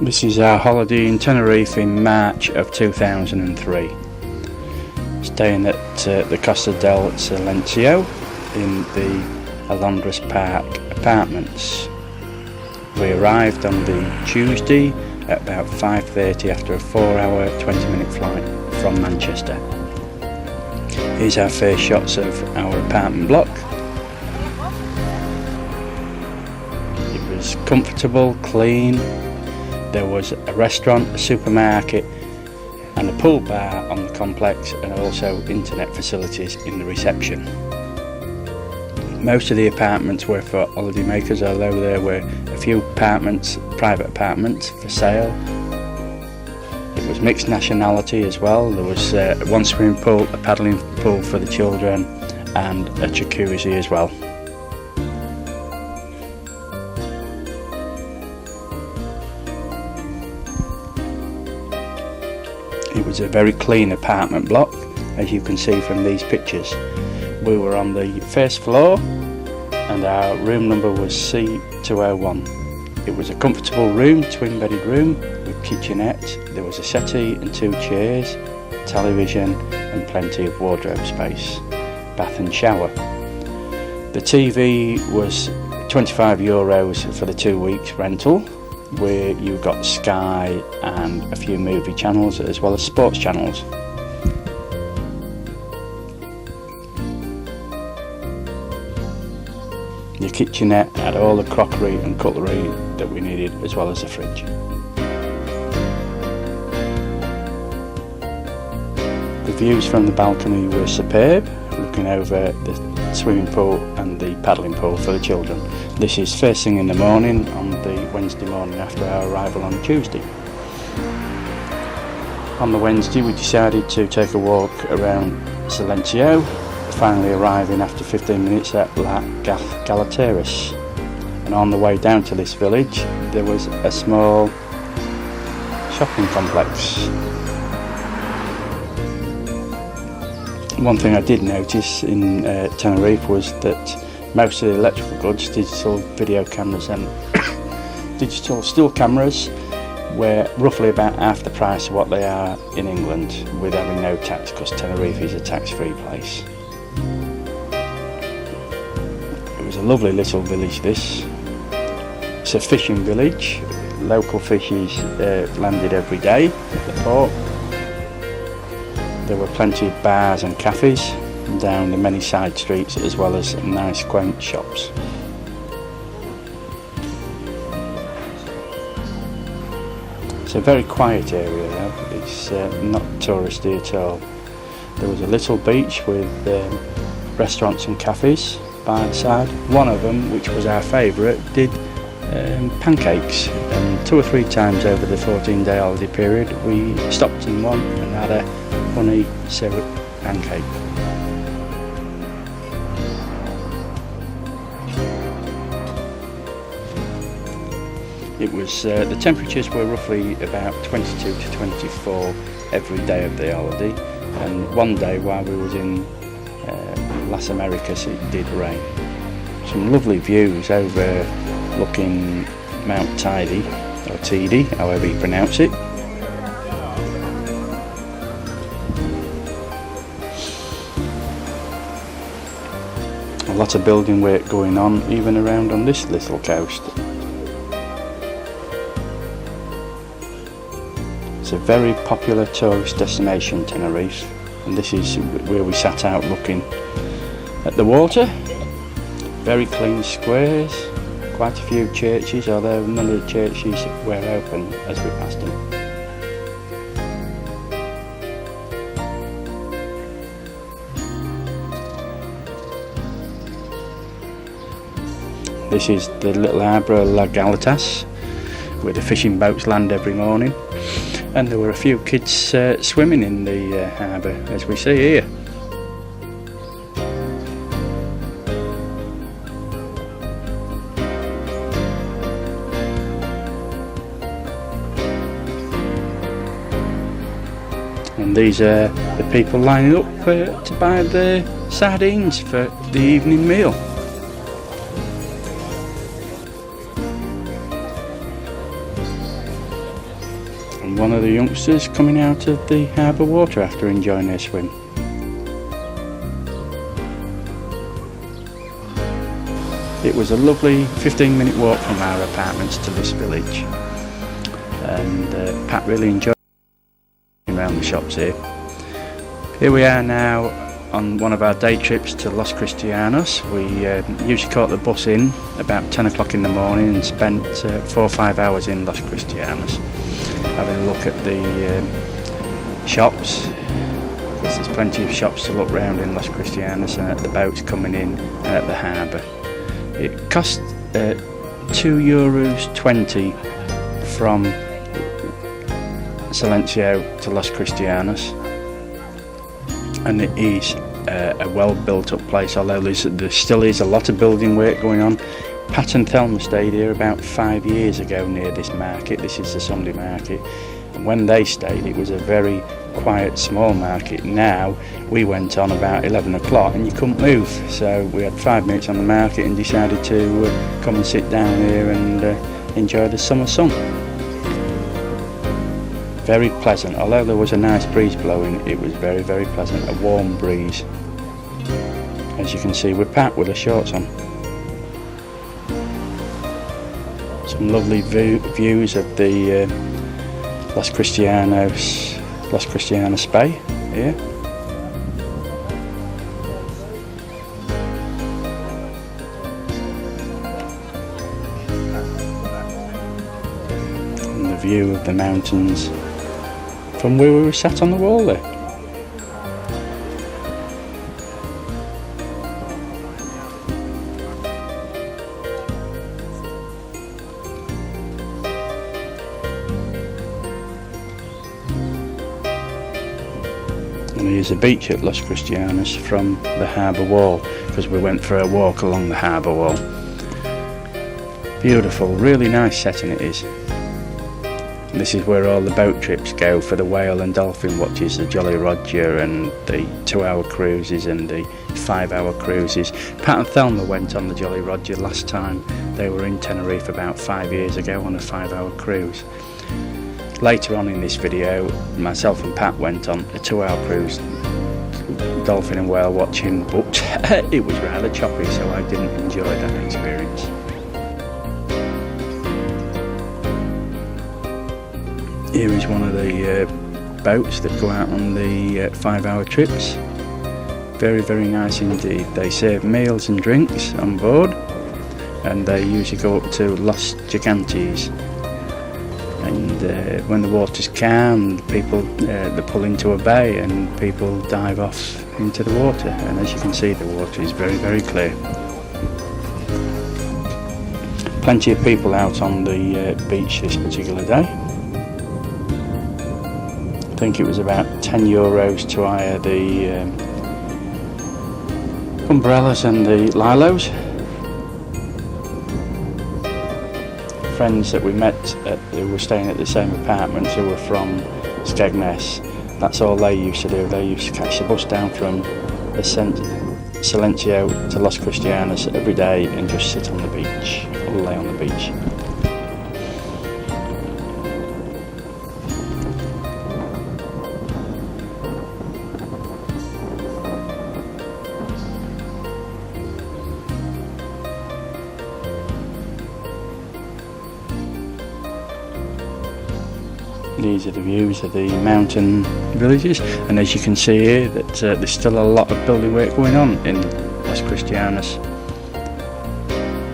This is our holiday in Tenerife in March of 2003. Staying at the Costa del Silencio in the Alondras Park apartments. We arrived on the Tuesday at about 5:30 after a 4-hour 20-minute flight from Manchester. Here's our first shots of our apartment block. It was comfortable, clean. There was a restaurant, a supermarket and a pool bar on the complex, and also internet facilities in the reception. Most of the apartments were for holidaymakers, although there were a few apartments, private apartments for sale. It was mixed nationality as well. There was one swimming pool, a paddling pool for the children and a jacuzzi as well. It was a very clean apartment block, as you can see from these pictures. We were on the first floor and our room number was C201. It was a comfortable room, twin-bedded room with kitchenette. There was a settee and 2 chairs, television and plenty of wardrobe space, bath and shower. The TV was €25 for the 2 weeks rental, where you got Sky and a few movie channels as well as sports channels. The kitchenette had all the crockery and cutlery that we needed, as well as a fridge. The views from the balcony were superb, looking over the swimming pool and the paddling pool for the children. This is first thing in the morning on the Wednesday morning after our arrival on Tuesday. On the Wednesday we decided to take a walk around Silencio, finally arriving after 15 minutes at La Galateras. And on the way down to this village there was a small shopping complex. One thing I did notice in Tenerife was that most of the electrical goods, digital video cameras and digital still cameras, were roughly about half the price of what they are in England, with having no tax, because Tenerife is a tax-free place. It was a lovely little village this. It's a fishing village. Local fishes landed every day at the port. There were plenty of bars and cafes down the many side streets, as well as nice quaint shops. It's a very quiet area though, it's not touristy at all. There was a little beach with restaurants and cafes by the side. One of them, which was our favourite, did pancakes, and 2 or 3 times over the 14-day holiday period we stopped in one and had a honey syrup pancake. It was the temperatures were roughly about 22 to 24 every day of the holiday, and one day while we was in Las Americas it did rain. Some lovely views overlooking Mount Tidy, or Tidy, however you pronounce it. A lot of building work going on even around on this little coast. It's a very popular tourist destination, Tenerife, and this is where we sat out looking at the water. Very clean squares, quite a few churches, although none of the churches were open as we passed them. This is the little harbour La Galatas, where the fishing boats land every morning, and there were a few kids swimming in the harbour, as we see here. And these are the people lining up to buy the sardines for the evening meal. from one of the youngsters coming out of the harbour water after enjoying their swim. It was a lovely 15-minute walk from our apartments to this village, and Pat really enjoyed around the shops here. Here we are now on one of our day trips to Los Cristianos. We usually caught the bus in about 10 o'clock in the morning and spent 4 or 5 hours in Los Cristianos, having a look at the shops, because there's plenty of shops to look round in Los Cristianos, and at the boats coming in and at the harbour. It cost €2.20 from Silencio to Los Cristianos, and it is a well built up place, although there still is a lot of building work going on. Pat and Thelma stayed here about 5 years ago near this market. This is the Sunday market, and when they stayed it was a very quiet small market. Now we went on about 11 o'clock and you couldn't move, so we had 5 minutes on the market and decided to come and sit down here and enjoy the summer sun. Very pleasant, although there was a nice breeze blowing, it was very, very pleasant, a warm breeze. As you can see, we're packed with the shorts on. Some lovely views of the Los Cristianos Bay here. And the view of the mountains from where we were sat on the wall there. And here's the beach at Los Cristianos from the harbour wall, because we went for a walk along the harbour wall. Beautiful, really nice setting it is. And this is where all the boat trips go for the whale and dolphin watches, the Jolly Roger and the 2-hour cruises and the 5-hour cruises. Pat and Thelma went on the Jolly Roger last time they were in Tenerife about 5 years ago on a 5-hour cruise. Later on in this video, myself and Pat went on a 2-hour cruise, dolphin and whale watching, but it was rather choppy, so I didn't enjoy that experience. Here is one of the boats that go out on the 5-hour trips. Very, very nice indeed. They serve meals and drinks on board, and they usually go up to Los Gigantes. And when the water's calm, people they pull into a bay and people dive off into the water. And as you can see, the water is very, very clear. Plenty of people out on the beach this particular day. I think it was about €10 to hire the umbrellas and the lilos. Friends that we met who were staying at the same apartments, who were from Skegness, that's all they used to do. They used to catch the bus down from the Silencio to Los Cristianos every day and just sit on the beach, all day on the beach. These are the views of the mountain villages, and as you can see here that there's still a lot of building work going on in Los Cristianos.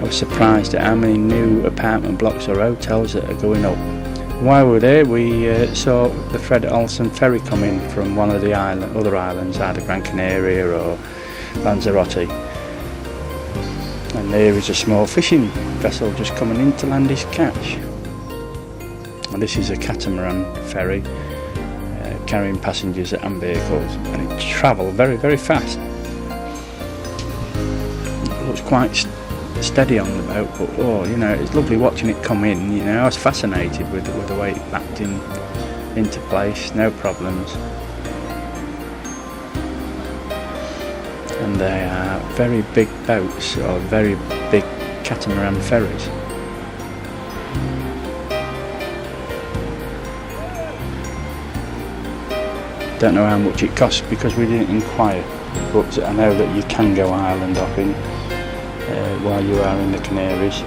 I was surprised at how many new apartment blocks or hotels that are going up. While we were there, we saw the Fred Olsen ferry come in from one of the other islands, either Gran Canaria or Lanzarote. And there is a small fishing vessel just coming in to land his catch. And this is a catamaran ferry carrying passengers and vehicles, and it travels very, very fast. It looks quite steady on the boat, but it's lovely watching it come in. I was fascinated with the way it backed into place, no problems. And they are very big boats, or very big catamaran ferries. Don't know how much it costs because we didn't inquire, but I know that you can go island hopping while you are in the Canaries,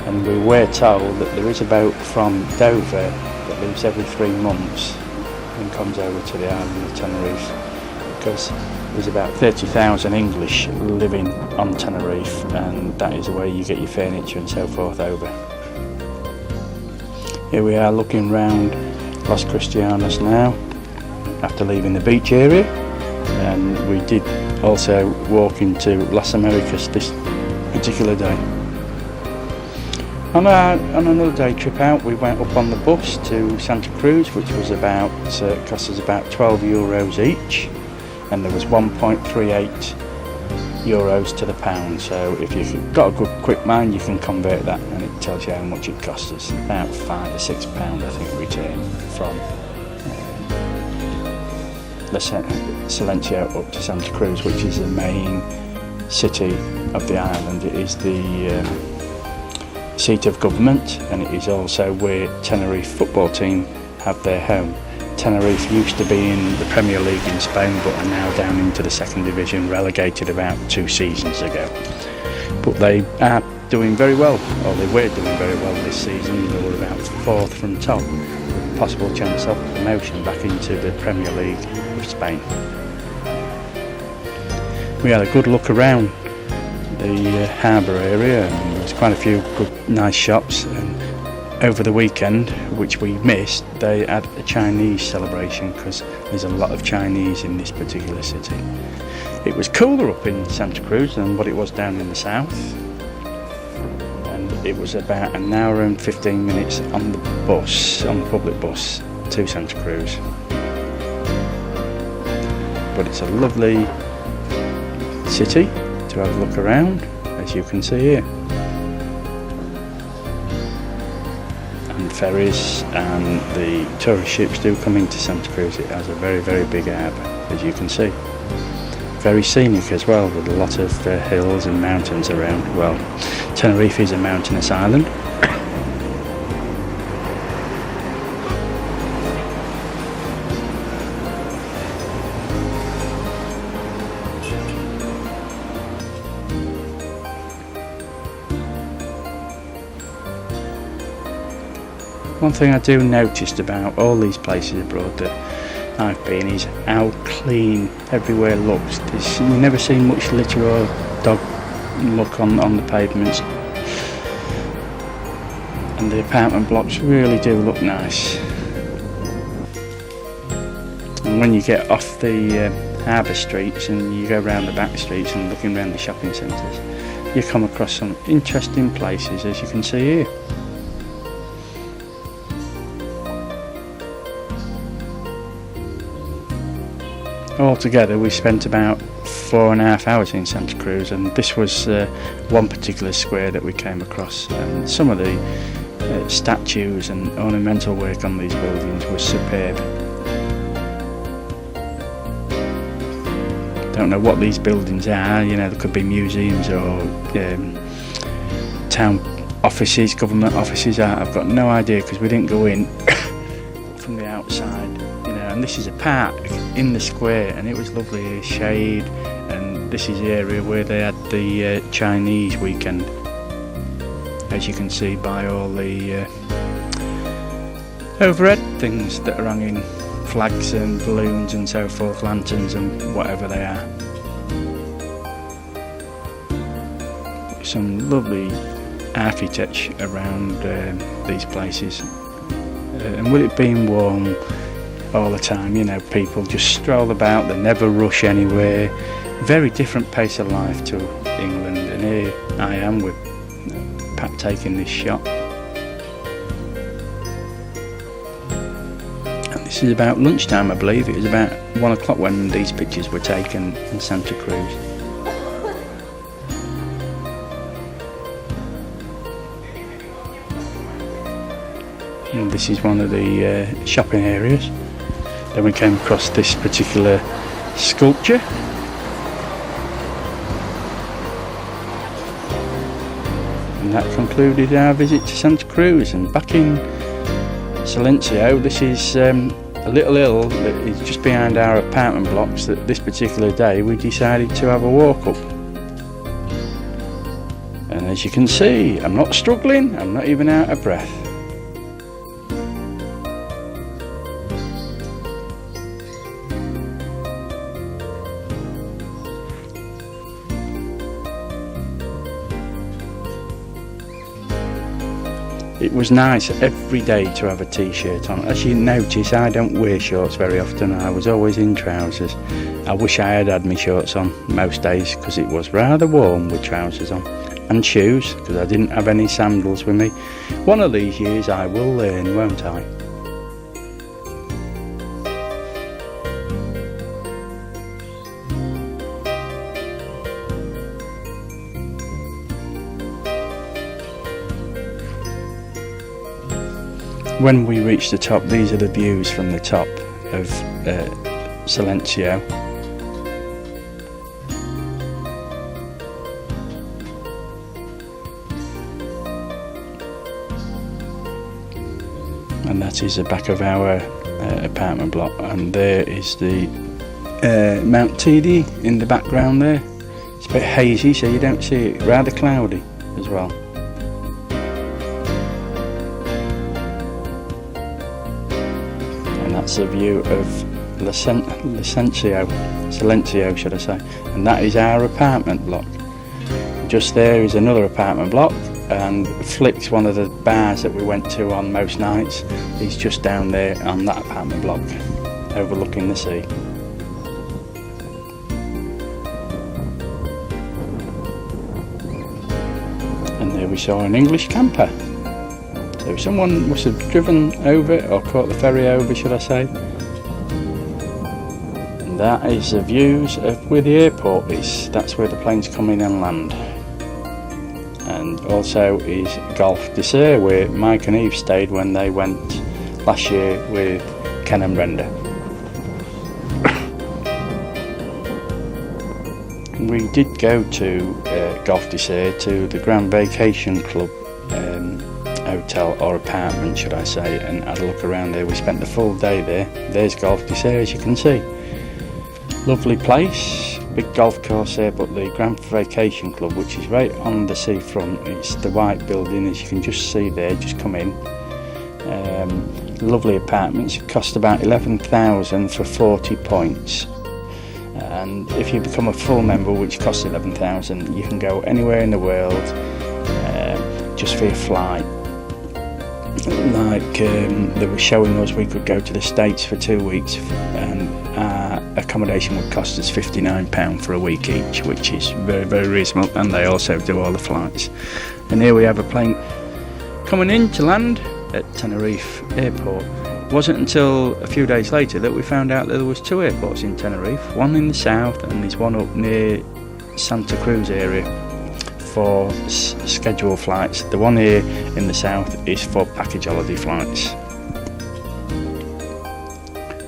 and we were told that there is a boat from Dover that leaves every 3 months and comes over to the island of Tenerife, because there's about 30,000 English living on Tenerife, and that is where you get your furniture and so forth over. Here we are looking round Los Cristianos now after leaving the beach area, and we did also walk into Las Americas this particular day. On another day trip out, we went up on the bus to Santa Cruz, which was cost us about €12 each, and there was 1.38 euros to the pound. So if you've got a good quick mind, you can convert that, and it tells you how much it cost us. About £5 or £6, I think, return from Silencio up to Santa Cruz, which is the main city of the island. It is the seat of government, and it is also where Tenerife football team have their home. Tenerife used to be in the Premier League in Spain, but are now down into the second division, relegated about 2 seasons ago. But they are doing very well, or they were doing very well this season. They were about 4th from top, with a possible chance of promotion back into the Premier League of Spain. We had a good look around the harbour area, and there was quite a few good, nice shops. And over the weekend, which we missed, they had a Chinese celebration because there's a lot of Chinese in this particular city. It was cooler up in Santa Cruz than what it was down in the south, and it was about an hour and 15 minutes on the public bus to Santa Cruz. But it's a lovely city to have a look around, as you can see here. And ferries and the tourist ships do come into Santa Cruz. It has a very, very big harbour, as you can see. Very scenic as well, with a lot of hills and mountains around. Well, Tenerife is a mountainous island. One thing I do noticed about all these places abroad that I've been is how clean everywhere looks. You never see much litter or dog muck on the pavements, and the apartment blocks really do look nice. And when you get off the harbour streets and you go around the back streets and looking around the shopping centres, you come across some interesting places, as you can see here. Altogether we spent about 4.5 hours in Santa Cruz, and this was one particular square that we came across, and some of the statues and ornamental work on these buildings was superb. Don't know what these buildings are, there could be museums or town offices, government offices. I've got no idea because we didn't go in from the outside. And this is a park in the square, and it was lovely shade, and this is the area where they had the Chinese weekend, as you can see by all the overhead things that are hanging, flags and balloons and so forth, lanterns and whatever they are. Some lovely architecture around these places, and with it being warm all the time, people just stroll about, they never rush anywhere. Very different pace of life to England, and here I am with Pat taking this shot. And this is about lunchtime, I believe. It was about 1 o'clock when these pictures were taken in Santa Cruz. And this is one of the shopping areas. Then we came across this particular sculpture. And that concluded our visit to Santa Cruz. And back in Silencio, this is a a little hill that is just behind our apartment blocks that this particular day we decided to have a walk up. And as you can see, I'm not struggling, I'm not even out of breath. It was nice every day to have a t-shirt on. As you notice, I don't wear shorts very often. I was always in trousers. I wish I had my shorts on most days because it was rather warm with trousers on. And shoes, because I didn't have any sandals with me. One of these years I will learn, won't I? When we reach the top, these are the views from the top of Silencio. And that is the back of our apartment block, and there is the Mount TD in the background there. It's a bit hazy so you don't see it, rather cloudy as well. And that's a view of Silencio should I say, and that is our apartment block. Just there is another apartment block, and Flick's, one of the bars that we went to on most nights, is just down there on that apartment block overlooking the sea. And there we saw an English camper, so someone must have driven over or caught the ferry over, should I say. And that is the views of where the airport is. That's where the planes come in and land. And also is Golf Dessert, where Mike and Eve stayed when they went last year with Ken and Brenda. We did go to Golf Dessert, to the Grand Vacation Club hotel or apartment should I say, and had a look around there. We spent the full day there. There's Golf Dessert, as you can see. Lovely place, big golf course there, but the Grand Vacation Club, which is right on the seafront, it's the white building as you can just see there, just come in. Lovely apartments, it cost about 11,000 for 40 points. And if you become a full member, which costs 11,000, you can go anywhere in the world just for your flight. Like they were showing us, we could go to the States for 2 weeks, and accommodation would cost us £59 for a week each, which is very, very reasonable, and they also do all the flights. And here we have a plane coming in to land at Tenerife Airport. It wasn't until a few days later that we found out that there was two airports in Tenerife, one in the south and there's one up near Santa Cruz area for scheduled flights. The one here in the south is for package holiday flights.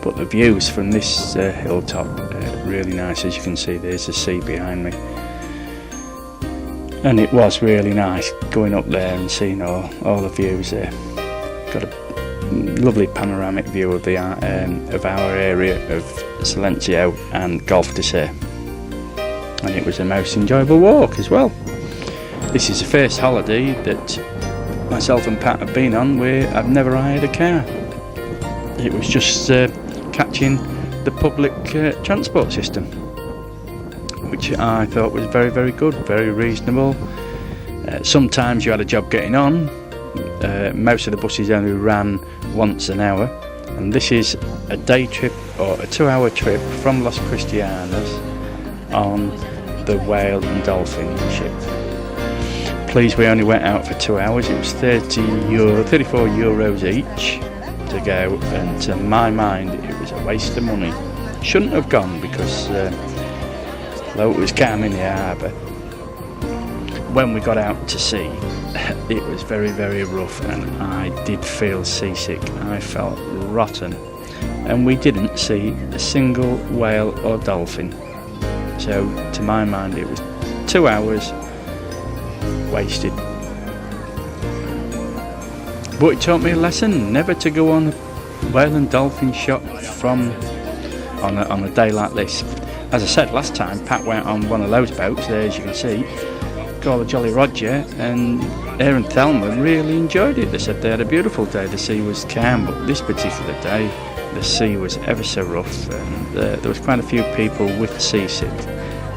But the views from this hilltop are really nice. As you can see, there's the sea behind me, and it was really nice going up there and seeing all the views there. Got a lovely panoramic view of the of our area of Silencio and Golf Dessert, and it was a most enjoyable walk as well. This is the first holiday that myself and Pat have been on where I've never hired a car. It was just catching the public transport system, which I thought was very, very good, very reasonable. Sometimes you had a job getting on. Most of the buses only ran once an hour, and this is a day trip or a 2-hour trip from Los Cristianos on the whale and dolphin ship. Please, we only went out for 2 hours. It was 34 euros each to go, and to my mind it was a waste of money. Shouldn't have gone because though it was calm in the harbour, when we got out to sea it was very, very rough, and I did feel seasick. I felt rotten, and we didn't see a single whale or dolphin. So to my mind it was 2 hours wasted. But it taught me a lesson, never to go on whale and dolphin shot from on a day like this. As I said last time, Pat went on one of those boats there, as you can see, called the Jolly Roger, and Aaron and Thelma really enjoyed it. They said they had a beautiful day, the sea was calm, but this particular day the sea was ever so rough, and there was quite a few people with seasick,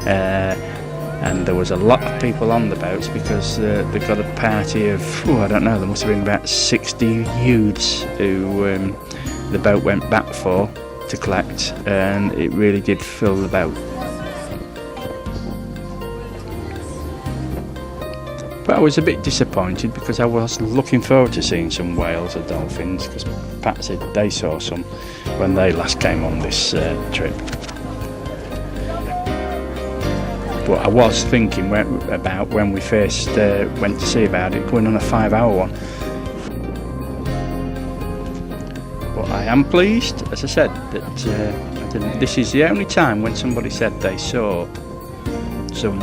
and there was a lot of people on the boats because they got a party of, I don't know, there must have been about 60 youths who the boat went back for to collect, and it really did fill the boat. But I was a bit disappointed because I was looking forward to seeing some whales or dolphins, because Pat said they saw some when they last came on this trip. But I was thinking about when we first went to see about it, going on a 5-hour one. But I am pleased, as I said, that this is the only time when somebody said they saw some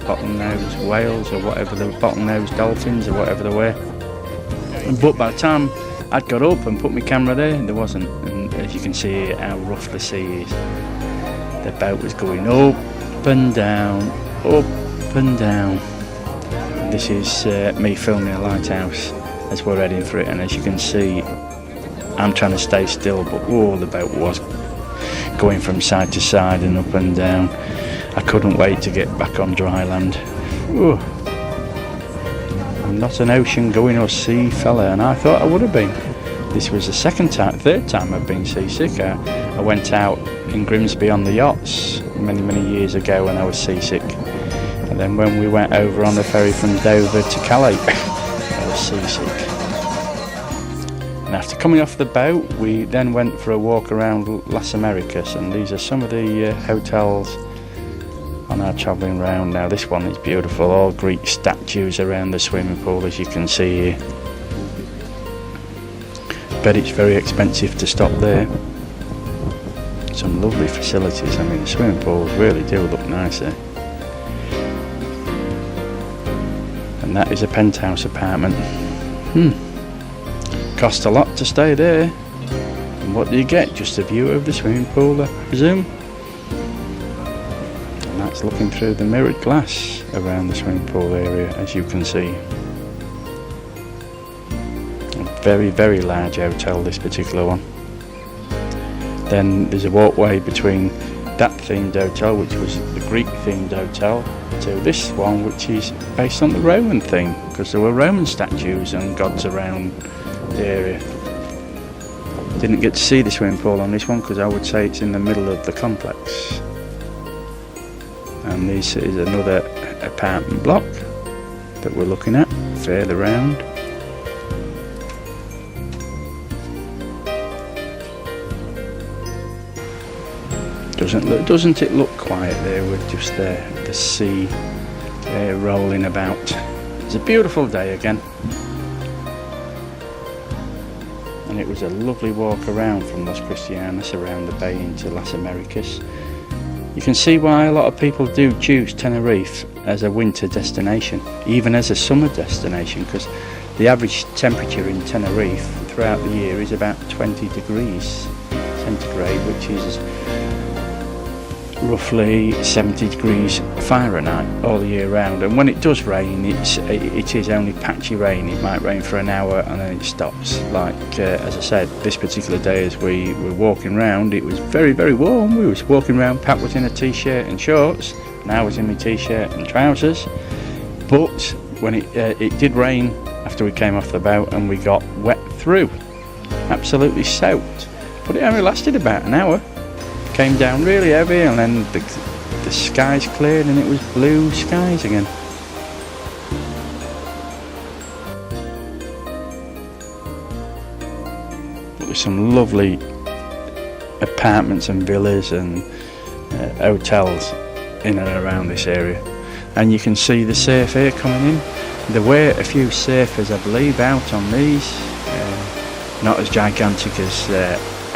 bottlenose whales or whatever, the bottlenose dolphins or whatever they were. But by the time I'd got up and put my camera there wasn't. And as you can see how rough the sea is, the boat was going up and down, up and down. This is me filming a lighthouse as we're heading for it, and as you can see, I'm trying to stay still, but the boat was going from side to side and up and down. I couldn't wait to get back on dry land. I'm not an ocean going or sea fella, and I thought I would have been. This was the third time I've been seasick. I went out in Grimsby on the yachts many years ago when I was seasick, and then when we went over on the ferry from Dover to Calais, I was seasick. And after coming off the boat, we then went for a walk around Las Americas, and these are some of the hotels on our travelling round. Now this one is beautiful, all Greek statues around the swimming pool, as you can see here. But it's very expensive to stop there. Some lovely facilities. I mean, the swimming pools really do look nice there. And that is a penthouse apartment. Cost a lot to stay there. And what do you get? Just a view of the swimming pool, I presume. And that's looking through the mirrored glass around the swimming pool area, as you can see. A very large hotel, this particular one. Then there's a walkway between that themed hotel, which was the Greek themed hotel, to this one, which is based on the Roman theme, because there were Roman statues and gods around the area. Didn't get to see the swimming pool on this one because I would say it's in the middle of the complex. And this is another apartment block that we're looking at further round. Doesn't it look quiet there with just the sea rolling about? It's a beautiful day again, and it was a lovely walk around from Los Cristianos around the bay into Las Americas. You can see why a lot of people do choose Tenerife as a winter destination, even as a summer destination, because the average temperature in Tenerife throughout the year is about 20 degrees centigrade, which is roughly 70 degrees Fahrenheit all year round. And when it does rain, it is only patchy rain. It might rain for an hour and then it stops. Like as I said, this particular day as we were walking round, it was very warm. We was walking around, Pat was in a t-shirt and shorts, and I was in my t-shirt and trousers. But when it did rain after we came off the boat, and we got wet through, absolutely soaked. But it only lasted about an hour. Came down really heavy, and then the skies cleared and it was blue skies again. There's some lovely apartments and villas and hotels in and around this area, and you can see the surf here coming in. There were a few surfers, I believe, out on these, not as gigantic as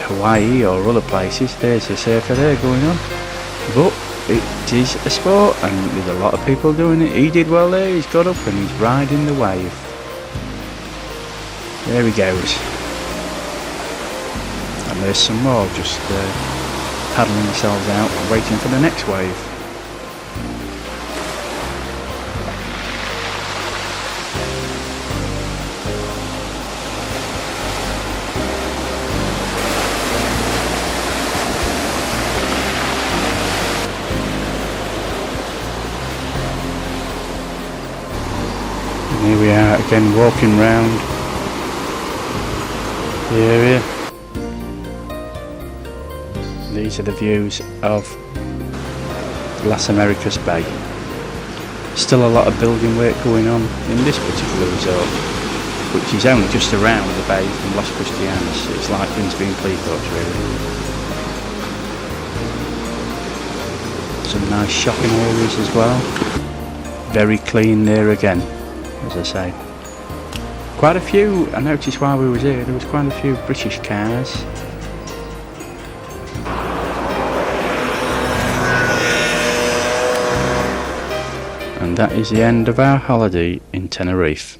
Hawaii or other places. There's a surfer there going on, but it is a sport and there's a lot of people doing it. He did well there, he's got up and he's riding the wave. There he goes. And there's some more just paddling themselves out and waiting for the next wave. And here we are again, walking round the area. These are the views of Las Americas Bay. Still a lot of building work going on in this particular resort, which is only just around the bay from Los Cristianos. It's like Grimsby Cleethorpes really. Some nice shopping areas as well. Very clean there again, as I say. Quite a few, I noticed while we was here, there was quite a few British cars. And that is the end of our holiday in Tenerife.